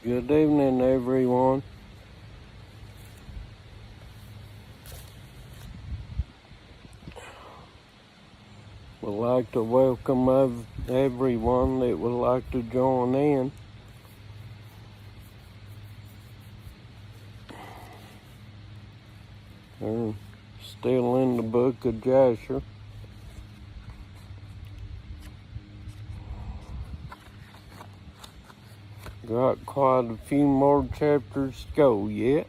Good evening, everyone. Would like to welcome everyone that would like to join in. We're still in the book of Jasher. Got quite a few more chapters to go yet.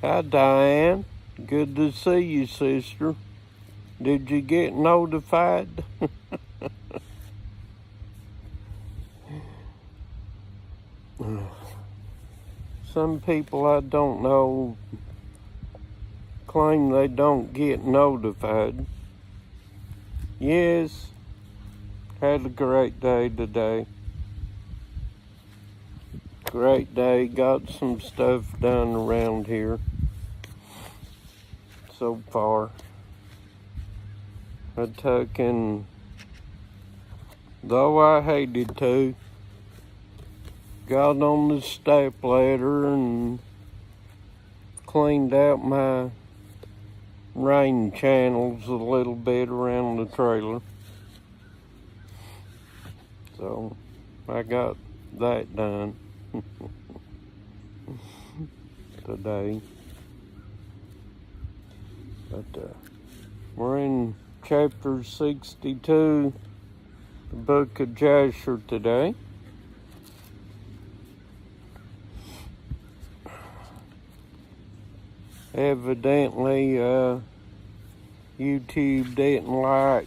Hi, Diane. Good to see you, sister. Did you get notified? Some people I don't know claim they don't get notified. Yes, had a great day today. Great day, got some stuff done around here so far. I took and, though I hated to, got on the step ladder and cleaned out my rain channels a little bit around the trailer. So I got that done today. But we're in chapter 62, the book of Jasher today. Evidently, YouTube didn't like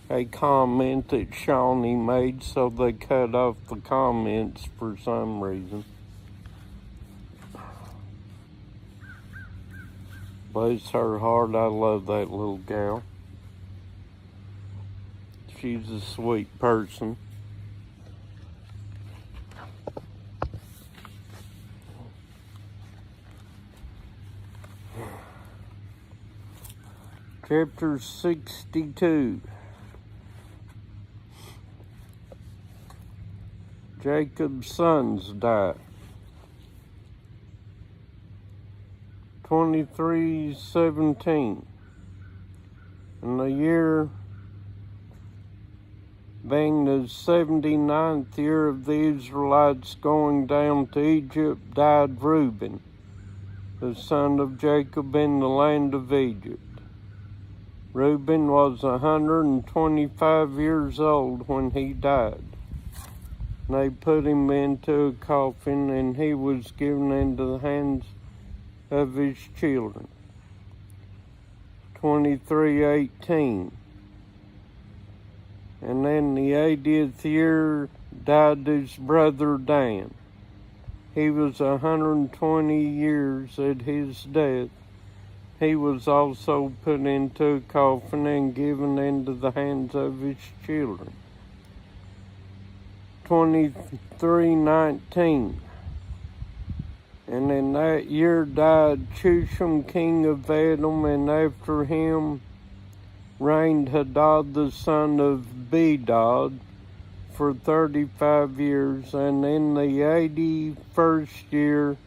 a comment that Shawnee made, so they cut off the comments for some reason. Bless her heart, I love that little gal. She's a sweet person. Chapter 62. Jacob's sons die. 23:17. In the year being the 79th year of the Israelites going down to Egypt, died Reuben, the son of Jacob, in the land of Egypt. Reuben was 125 years old when he died. They put him into a coffin, and he was given into the hands of his children. 23:18. And in the 80th year died his brother Dan. He was 120 years at his death. He was also put into a coffin and given into the hands of his children. 23:19. And in that year died Shushan, king of Edom, and after him reigned Hadad, the son of Bedad, for 35 years. And in the 81st year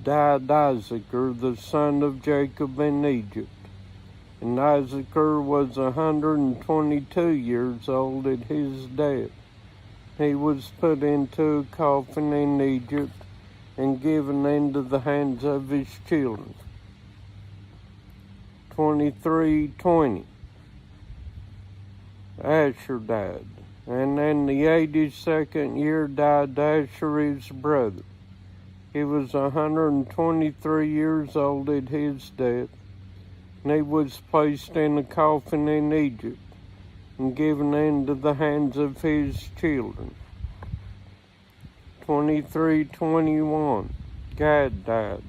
died Issachar, the son of Jacob, in Egypt. And Issachar was 122 years old at his death. He was put into a coffin in Egypt and given into the hands of his children. 23:20. Asher died. And in the 82nd year died Asher, his brother. He was 123 years old at his death, and he was placed in a coffin in Egypt and given into the hands of his children. 23:21. Gad died.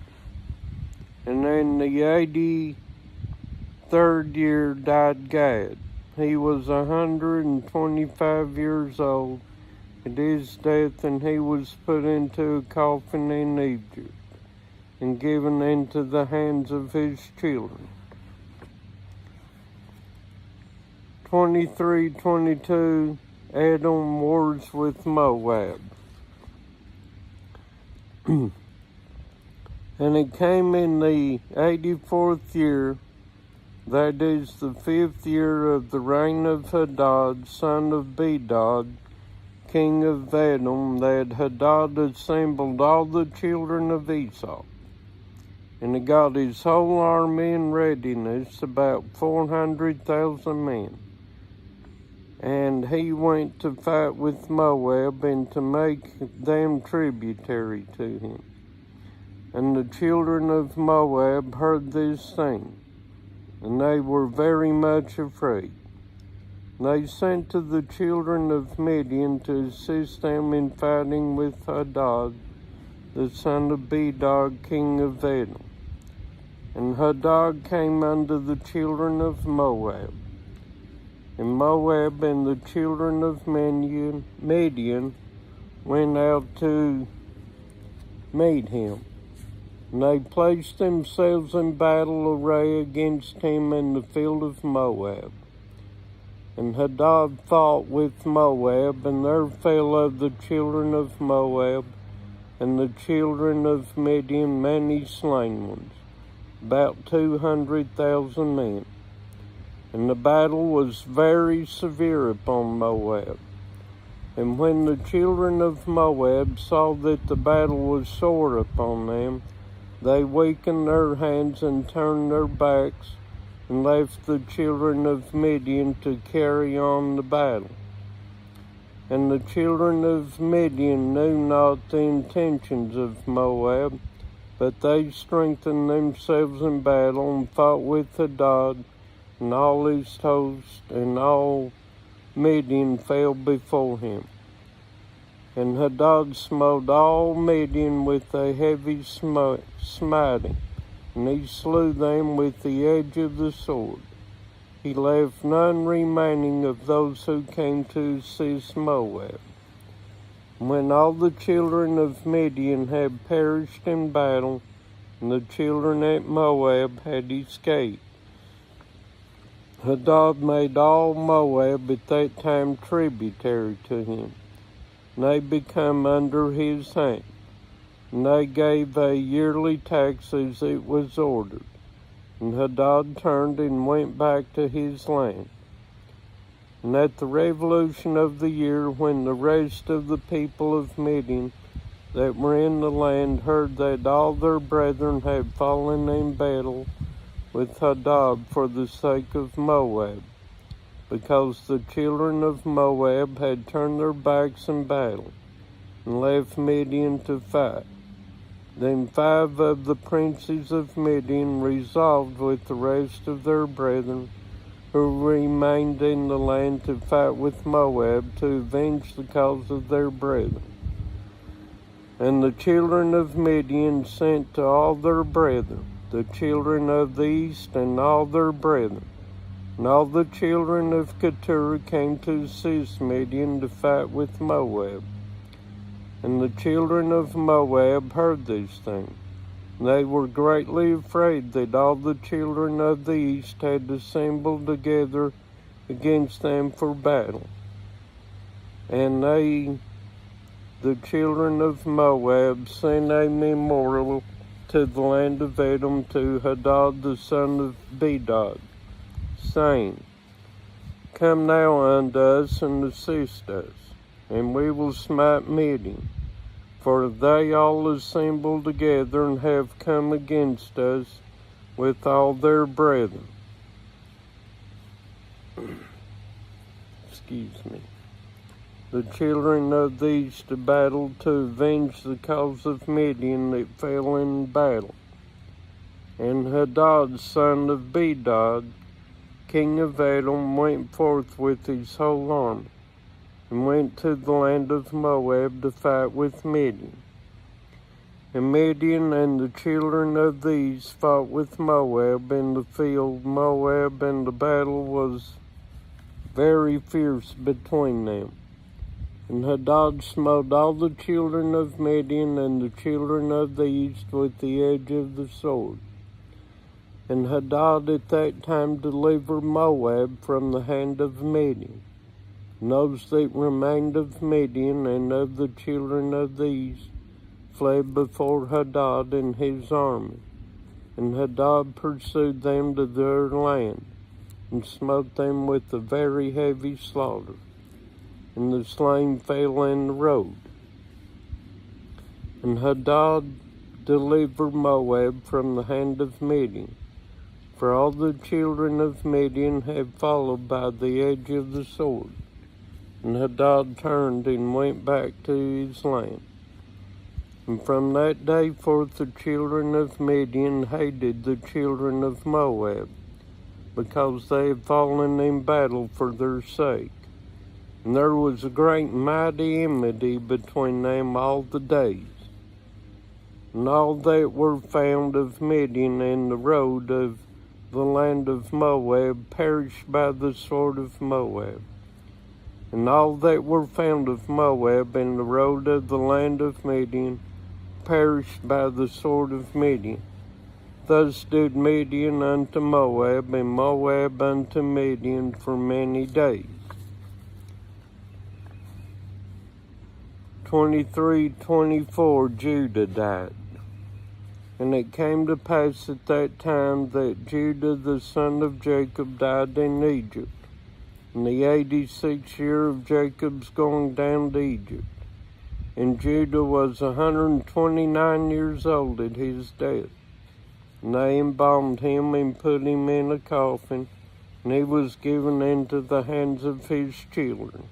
And in the 83rd year died Gad. He was 125 years old at his death, and he was put into a coffin in Egypt and given into the hands of his children. 23:22, Edom wars with Moab. And it came in the 84th year, that is the 5th year of the reign of Hadad, son of Bedad, king of Edom, that Hadad assembled all the children of Esau. And he got his whole army in readiness, about 400,000 men. And he went to fight with Moab and to make them tributary to him. And the children of Moab heard this thing, and they were very much afraid. They sent to the children of Midian to assist them in fighting with Hadad, the son of Bedad, king of Edom. And Hadad came unto the children of Moab. And Moab and the children of Midian went out to meet him. And they placed themselves in battle array against him in the field of Moab. And Hadad fought with Moab, and there fell of the children of Moab and the children of Midian many slain ones, about 200,000 men. And the battle was very severe upon Moab. And when the children of Moab saw that the battle was sore upon them, they weakened their hands and turned their backs, and left the children of Midian to carry on the battle. And the children of Midian knew not the intentions of Moab, but they strengthened themselves in battle and fought with Hadad and all his host, and all Midian fell before him. And Hadad smote all Midian with a heavy smiting, and he slew them with the edge of the sword. He left none remaining of those who came to assist Moab. When all the children of Midian had perished in battle, and the children at Moab had escaped, Hadad made all Moab at that time tributary to him, and they become under his hand. And they gave a yearly tax as it was ordered. And Hadad turned and went back to his land. And at the revolution of the year, when the rest of the people of Midian that were in the land heard that all their brethren had fallen in battle with Hadad for the sake of Moab, because the children of Moab had turned their backs in battle, and left Midian to fight. Then 5 of the princes of Midian resolved with the rest of their brethren who remained in the land to fight with Moab, to avenge the cause of their brethren. And the children of Midian sent to all their brethren, the children of the east and all their brethren. And all the children of Keturah came to assist Midian to fight with Moab. And the children of Moab heard these things. They were greatly afraid that all the children of the east had assembled together against them for battle. And the children of Moab, sent a memorial to the land of Edom to Hadad the son of Bedad, saying, Come now unto us and assist us, and we will smite Midian. For they all assemble together and have come against us with all their brethren. Excuse me. The children of the east battled to avenge the cause of Midian that fell in battle. And Hadad, son of Bedad, king of Edom, went forth with his whole army, and went to the land of Moab to fight with Midian. And Midian and the children of these fought with Moab in the field Moab, and the battle was very fierce between them. And Hadad smote all the children of Midian and the children of the east with the edge of the sword. And Hadad at that time delivered Moab from the hand of Midian. And those that remained of Midian and of the children of the east fled before Hadad and his army. And Hadad pursued them to their land, and smote them with a very heavy slaughter. And the slain fell in the road. And Hadad delivered Moab from the hand of Midian, for all the children of Midian had followed by the edge of the sword. And Hadad turned and went back to his land. And from that day forth the children of Midian hated the children of Moab, because they had fallen in battle for their sake. And there was a great mighty enmity between them all the days. And all that were found of Midian in the road of the land of Moab perished by the sword of Moab. And all that were found of Moab in the road of the land of Midian perished by the sword of Midian. Thus did Midian unto Moab, and Moab unto Midian for many days. 23:24 Judah died. And it came to pass at that time that Judah the son of Jacob died in Egypt, in the 86th year of Jacob's going down to Egypt. And Judah was 129 years old at his death. And they embalmed him and put him in a coffin, and he was given into the hands of his children.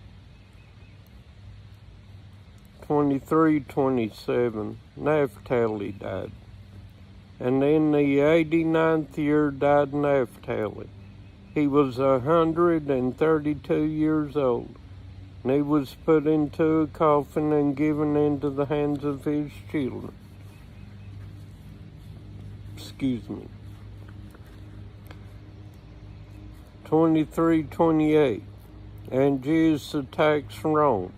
23:27 Naphtali died. And in the 89th year died Naphtali. He was 132 years old. And he was put into a coffin and given into the hands of his children. 23:28 And Jesus attacks Rome.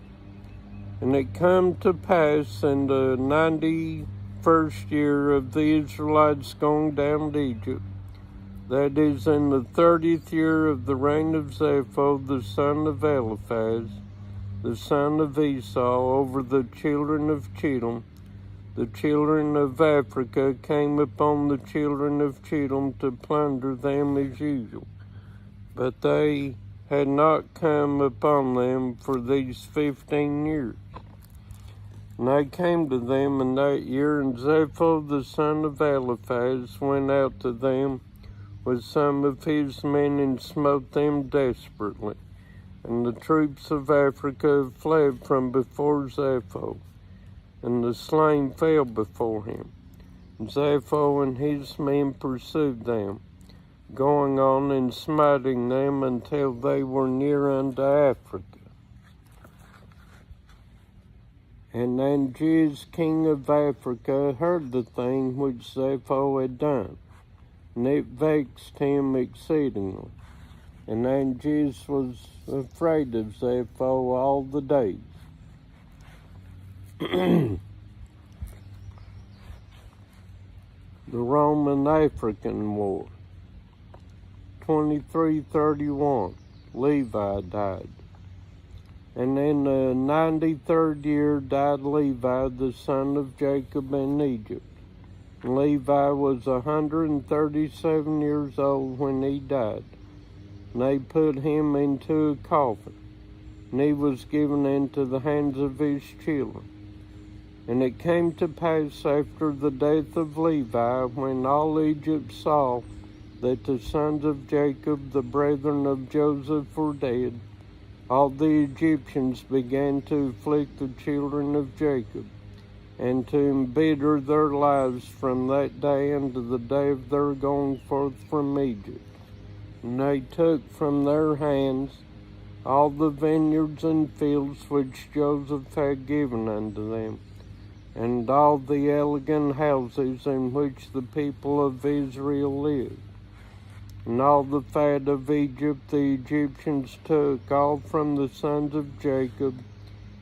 And it come to pass in the 91st year of the Israelites going down to Egypt, that is, in the 30th year of the reign of Zepho, the son of Eliphaz, the son of Esau, over the children of Chedom, the children of Africa came upon the children of Chedom to plunder them as usual. But they had not come upon them for these 15 years. And I came to them in that year, and Zepho the son of Eliphaz went out to them with some of his men and smote them desperately. And the troops of Africa fled from before Zepho, and the slain fell before him. And Zepho and his men pursued them, going on and smiting them until they were near unto Africa. And Angiz, king of Africa, heard the thing which Zepho had done, and it vexed him exceedingly. And Angiz was afraid of Zepho all the days. The Roman-African War. 23:31 Levi died. And in the 93rd year died Levi, the son of Jacob in Egypt. And Levi was 137 years old when he died. And they put him into a coffin, and he was given into the hands of his children. And it came to pass after the death of Levi, when all Egypt saw that the sons of Jacob, the brethren of Joseph, were dead, all the Egyptians began to afflict the children of Jacob, and to embitter their lives from that day unto the day of their going forth from Egypt. And they took from their hands all the vineyards and fields which Joseph had given unto them, and all the elegant houses in which the people of Israel lived. And all the fat of Egypt the Egyptians took, all from the sons of Jacob,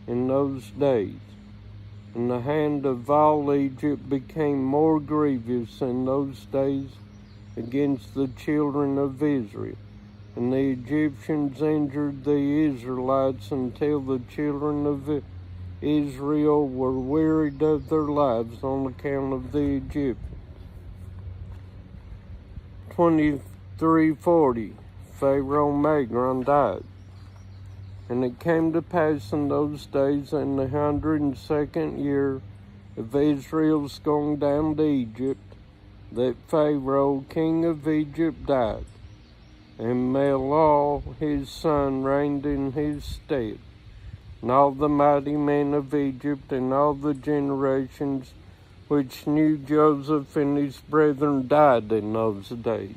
in those days. And the hand of all Egypt became more grievous in those days against the children of Israel. And the Egyptians injured the Israelites until the children of Israel were wearied of their lives on account of the Egyptians. 2340, Pharaoh Magron died. And it came to pass in those days, in the 102nd year of Israel's going down to Egypt, that Pharaoh, king of Egypt, died, and Melol, his son, reigned in his stead. And all the mighty men of Egypt, and all the generations which knew Joseph and his brethren, died in those days.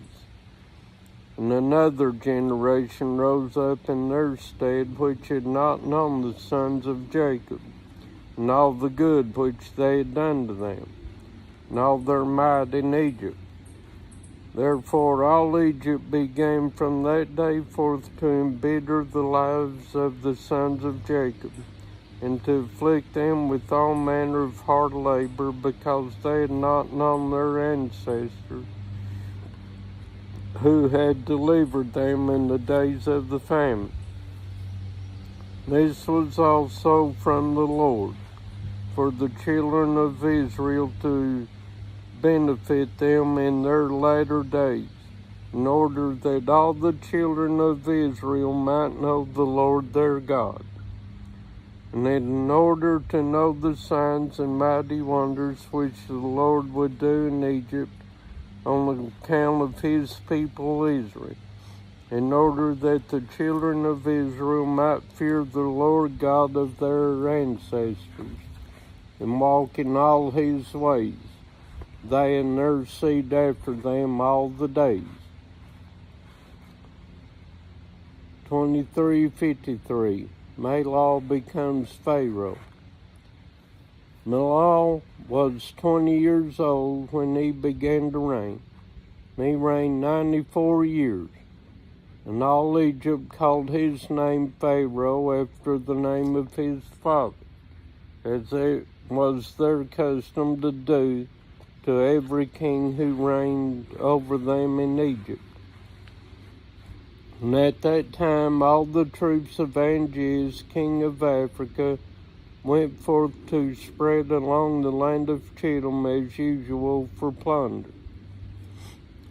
And another generation rose up in their stead, which had not known the sons of Jacob, and all the good which they had done to them, and all their might in Egypt. Therefore all Egypt began from that day forth to embitter the lives of the sons of Jacob, and to afflict them with all manner of hard labor, because they had not known their ancestors, who had delivered them in the days of the famine. This was also from the Lord, for the children of Israel, to benefit them in their latter days, in order that all the children of Israel might know the Lord their God, and in order to know the signs and mighty wonders which the Lord would do in Egypt on account of his people Israel, in order that the children of Israel might fear the Lord God of their ancestors, and walk in all his ways, they and their seed after them all the days. 2353, Melol becomes Pharaoh. Melol was 20 years old when he began to reign. He reigned 94 years. And all Egypt called his name Pharaoh, after the name of his father, as it was their custom to do to every king who reigned over them in Egypt. And at that time all the troops of Angias, king of Africa, went forth to spread along the land of Chittim as usual for plunder.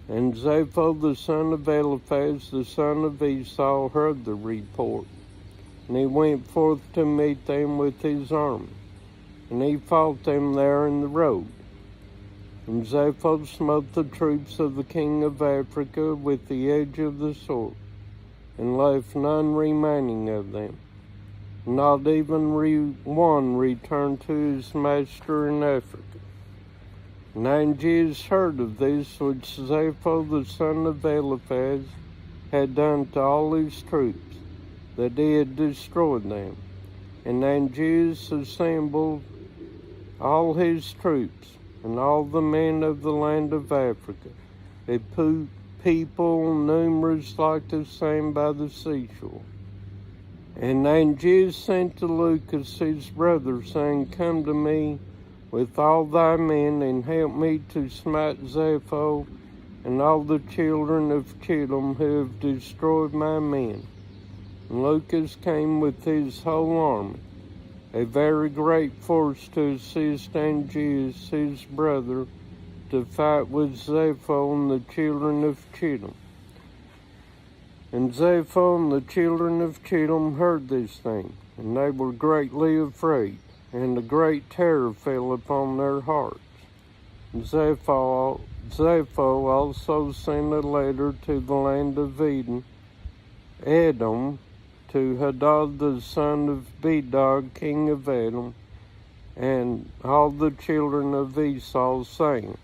And Zapho the son of Eliphaz, the son of Esau, heard the report, and he went forth to meet them with his army, and he fought them there in the road. And Zapho smote the troops of the king of Africa with the edge of the sword, and left none remaining of them. Not even one returned to his master in Africa. And Angias heard of this which Zapho the son of Eliphaz had done to all his troops, that he had destroyed them. And Angias assembled all his troops, and all the men of the land of Africa, a people numerous like the sand by the seashore. And Angias sent to Lucas his brother, saying, Come to me with all thy men, and help me to smite Zapho and all the children of Chittim, who have destroyed my men. And Lucas came with his whole army, a very great force, to assist Angias his brother, to fight with Zapho and the children of Chittim. And Zapho and the children of Chittim heard this thing, and they were greatly afraid, and a great terror fell upon their hearts. And Zapho also sent a letter to the land of Edom, to Hadad the son of Bedad, king of Edom, and all the children of Esau, saying,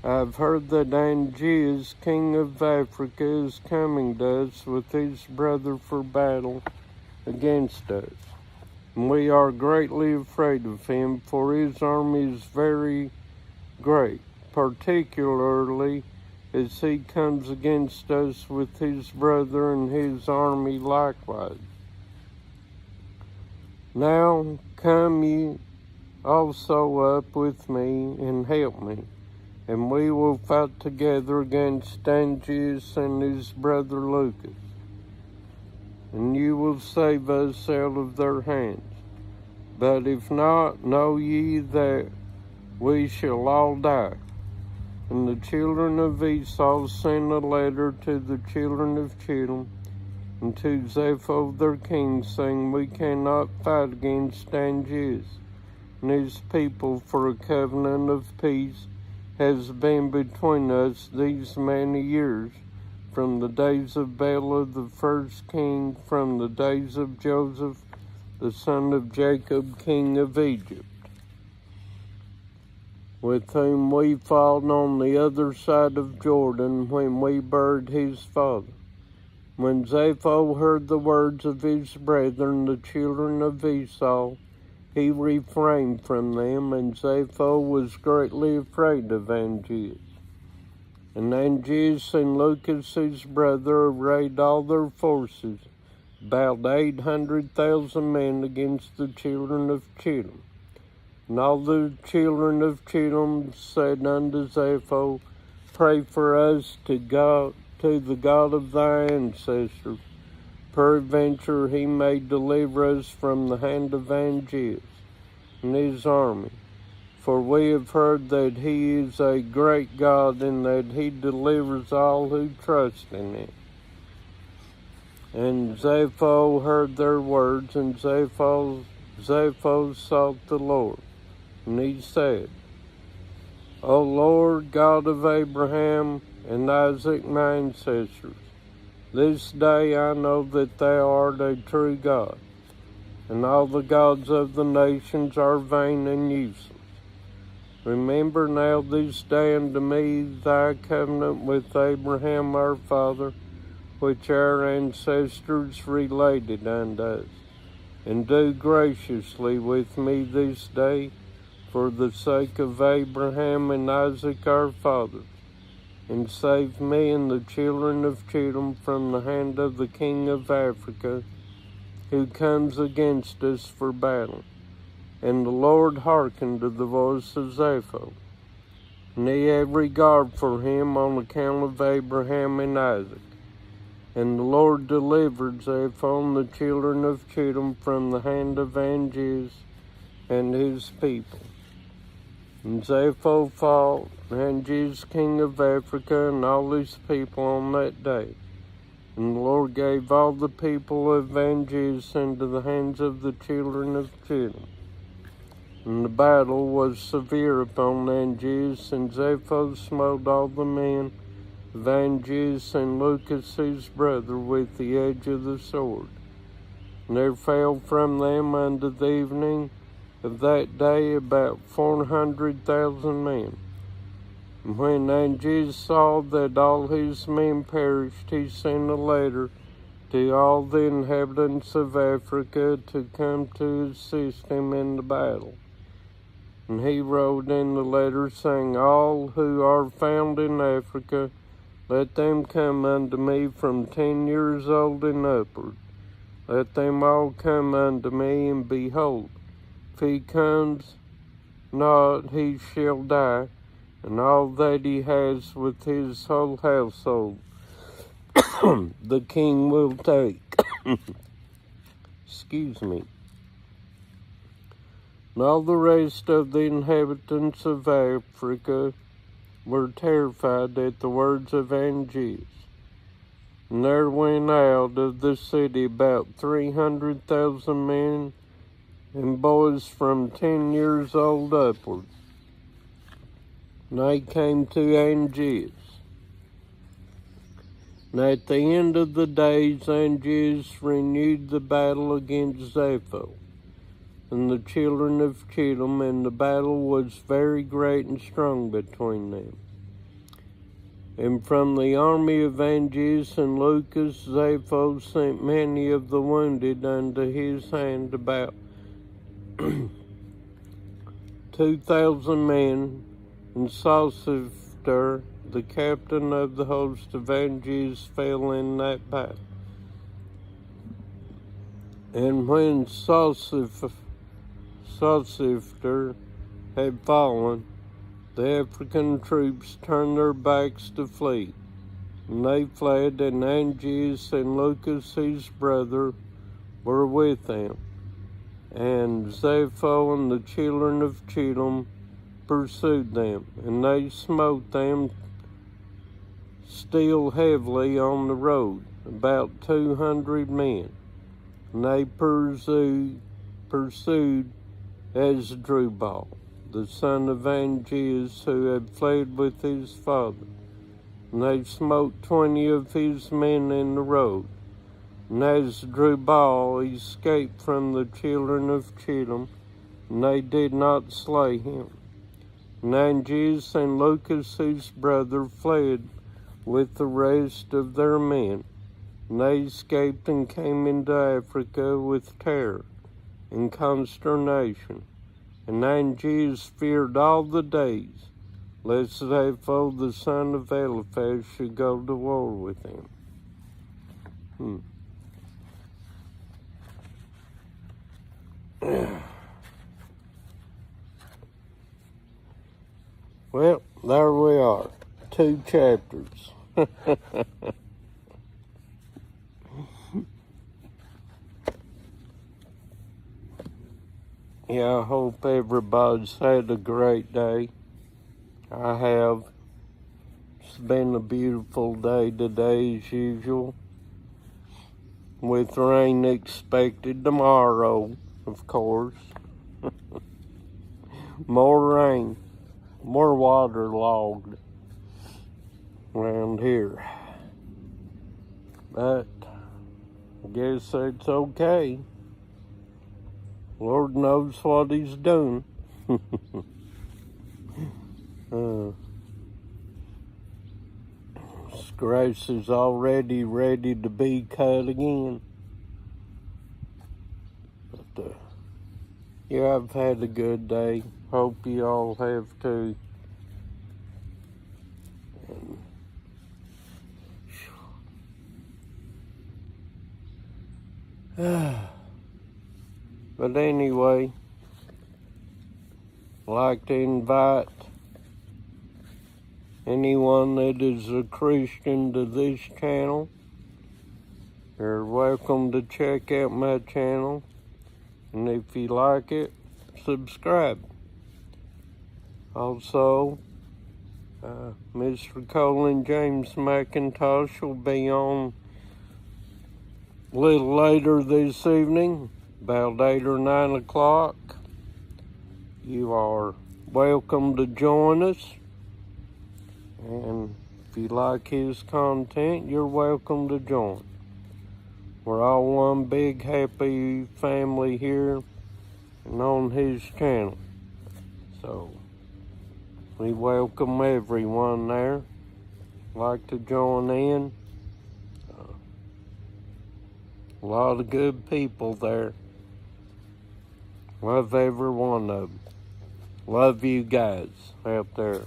I have heard that Angias, king of Africa, is coming to us with his brother for battle against us. And we are greatly afraid of him, for his army is very great, particularly as he comes against us with his brother and his army likewise. Now come ye also up with me and help me, and we will fight together against Angius and his brother Lucas, and you will save us out of their hands. But if not, know ye that we shall all die. And the children of Esau sent a letter to the children of Chittim and to Zepho their king, saying, We cannot fight against Angius and his people, for a covenant of peace has been between us these many years, from the days of Bela the first king, from the days of Joseph the son of Jacob, king of Egypt, with whom we fought on the other side of Jordan when we buried his father. When Zepho heard the words of his brethren, the children of Esau, he refrained from them, and Zepho was greatly afraid of Angius. And Angius and Lucas his brother arrayed all their forces, about 800,000 men, against the children of Chittim. And all the children of Chittim said unto Zepho, Pray for us to the God of thy ancestors. Peradventure he may deliver us from the hand of Angius and his army. For we have heard that he is a great God, and that he delivers all who trust in him. And Zepho heard their words, and Zepho sought the Lord. And he said, O Lord, God of Abraham and Isaac my ancestors, this day I know that thou art a true God, and all the gods of the nations are vain and useless. Remember now this day unto me thy covenant with Abraham our father, which our ancestors related unto us, and do graciously with me this day, for the sake of Abraham and Isaac our fathers, and save me and the children of Chittim from the hand of the king of Africa, who comes against us for battle. And the Lord hearkened to the voice of Zepho, and he had regard for him on account of Abraham and Isaac. And the Lord delivered Zepho and the children of Chittim from the hand of Angius and his people. And Zepho fought Angius king of Africa and all his people on that day. And the Lord gave all the people of Angius into the hands of the children of Chittim. And the battle was severe upon Angius, and Zepho smote all the men of Angius and Lucas his brother with the edge of the sword. And there fell from them unto the evening of that day about 400,000 men. And when Angius saw that all his men perished, he sent a letter to all the inhabitants of Africa to come to assist him in the battle. And he wrote in the letter, saying, All who are found in Africa, let them come unto me from 10 years old and upward. Let them all come unto me, and behold, if he comes not, he shall die, and all that he has with his whole household the king will take. Excuse me. And all the rest of the inhabitants of Africa were terrified at the words of Angius. And there went out of the city about 300,000 men and boys from 10 years old upward. And they came to Angius. And at the end of the days, Angius renewed the battle against Zepho and the children of Chittim, and the battle was very great and strong between them. And from the army of Angius and Lucas, Zepho sent many of the wounded unto his hand, about 2,000 men, and Sosiphter, the captain of the host of Angius, fell in that battle. And when Sosifter had fallen, the African troops turned their backs to flee. And they fled, and Angius and Lucas his brother were with them. And Zepho and the children of Chittim pursued them, and they smote them still heavily on the road, about 200 men. And they pursued Asdrubal, the son of Angias, who had fled with his father. And they smote 20 of his men in the road. And Asdrubal escaped from the children of Chittim, and they did not slay him. And Angias and Lucas his brother fled with the rest of their men, and they escaped and came into Africa with terror and consternation. And Angias feared all the days, lest Zepho the son of Eliphaz should go to war with him. Well, there we are. 2 chapters. Yeah, I hope everybody's had a great day. I have. It's been a beautiful day today as usual, with rain expected tomorrow, of course. More rain, more waterlogged around here. But I guess that's okay. Lord knows what he's doing. This grass is already ready to be cut again. But yeah, I've had a good day. Hope you all have too. But anyway, I'd like to invite anyone that is a Christian to this channel. You're welcome to check out my channel, and if you like it, subscribe. Also, Mr. Colin James McIntosh will be on a little later this evening, about 8 or 9 o'clock. You are welcome to join us. And if you like his content, you're welcome to join. We're all one big happy family here and on his channel. So we welcome everyone there. Like to join in. A lot of good people there. Love every one of them. Love you guys out there.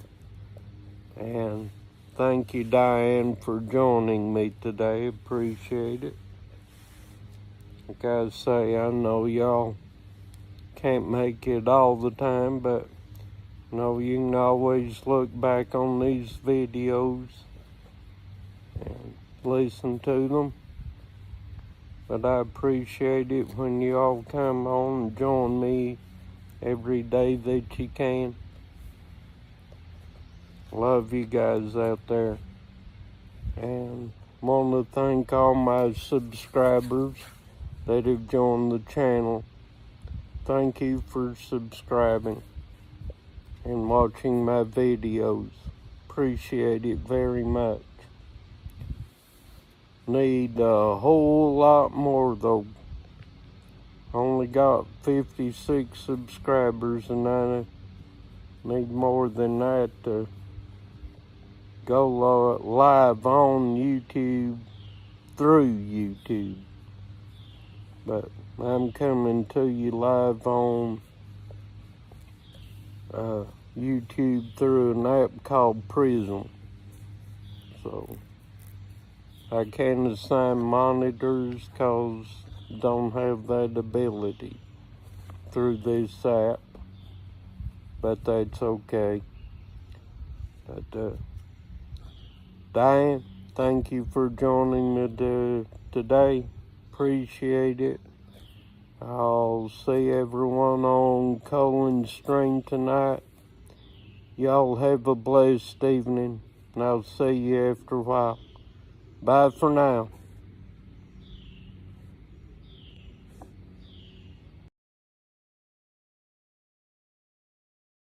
And thank you, Diane, for joining me today. Appreciate it. Like I say, I know y'all can't make it all the time, but you know, you can always look back on these videos and listen to them. But I appreciate it when you all come on and join me every day that you can. Love you guys out there. And want to thank all my subscribers that have joined the channel. Thank you for subscribing and watching my videos. Appreciate it very much. Need a whole lot more though. Only got 56 subscribers, and I need more than that to go live on YouTube through YouTube. But I'm coming to you live on YouTube through an app called Prism. So I can't assign monitors because don't have that ability through this app, but that's okay. But Diane, thank you for joining today. Appreciate it. I'll see everyone on Colin's stream tonight. Y'all have a blessed evening, and I'll see you after a while. Bye for now.